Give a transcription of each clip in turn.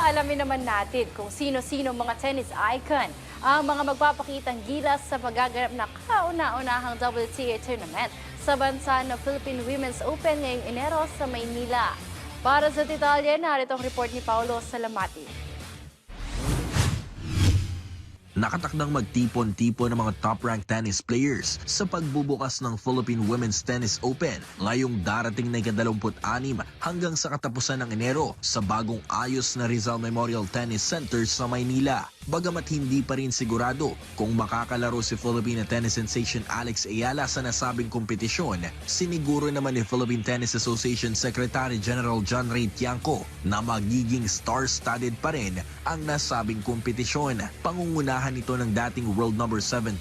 alamin naman natin kung sino-sino mga tennis icon ang mga magpapakitang gilas sa paggaganap na kauna-unahang WTA tournament sa bansa na Philippine Women's Open ngayong Enero sa Maynila. Para sa detalye, narito ang report ni Paulo Salamati. Nakatakdang magtipon-tipon ng mga top-ranked tennis players sa pagbubukas ng Philippine Women's Tennis Open ngayong darating na ika-26 hanggang sa katapusan ng Enero sa bagong ayos na Rizal Memorial Tennis Center sa Maynila. Bagamat hindi pa rin sigurado kung makakalaro si Philippine tennis sensation Alex Ayala sa nasabing kompetisyon, siniguro naman ni Philippine Tennis Association Secretary General John Ray Tiangco na magiging star-studded pa rin ang nasabing kompetisyon. Pangungunahan ito ng dating world number 17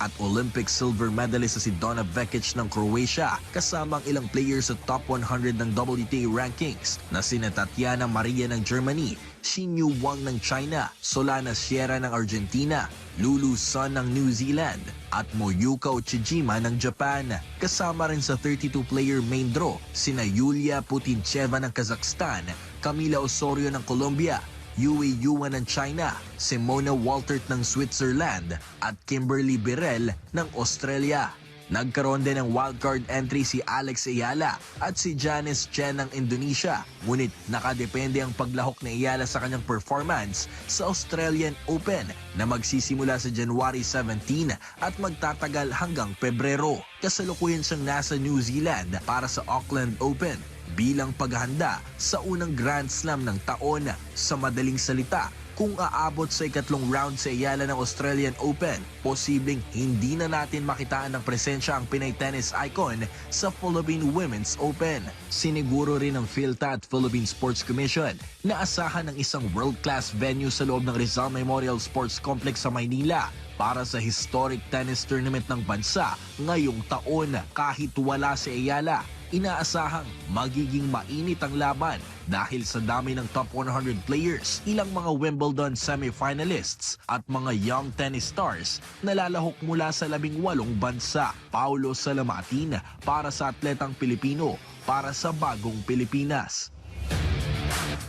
at Olympic silver medalist si Donna Vekic ng Croatia, kasamang ilang players sa top 100 ng WTA rankings na sina Tatiana Maria ng Germany, Xinyu Wang ng China, Solana Sierra ng Argentina, Lulu Sun ng New Zealand at Moyuka Uchijima ng Japan. Kasama rin sa 32-player main draw sina Yulia Putincheva ng Kazakhstan, Camila Osorio ng Colombia, Yue Yuan ng China, Simona Waltert ng Switzerland at Kimberly Birrell ng Australia. Nagkaroon din ng wildcard entry si Alex Ayala at si Janice Chen ng Indonesia. Ngunit nakadepende ang paglahok ni Ayala sa kanyang performance sa Australian Open na magsisimula sa January 17 at magtatagal hanggang Pebrero. Kasalukuyan siyang nasa New Zealand para sa Auckland Open bilang paghahanda sa unang Grand Slam ng taon. Sa madaling salita, kung aabot sa ikatlong round si Ayala ng Australian Open, posibleng hindi na natin makitaan ng presensya ang Pinay tennis icon sa Philippine Women's Open. Siniguro rin ng PhilTA at Philippine Sports Commission na asahan ng isang world-class venue sa loob ng Rizal Memorial Sports Complex sa Maynila para sa historic tennis tournament ng bansa ngayong taon. Kahit wala si Ayala, inaasahang magiging mainit ang laban dahil sa dami ng top 100 players, ilang mga Wimbledon semi-finalists at mga young tennis stars na lalahok mula sa 18 bansa. Paulo Salamatin para sa Atletang Pilipino para sa Bagong Pilipinas.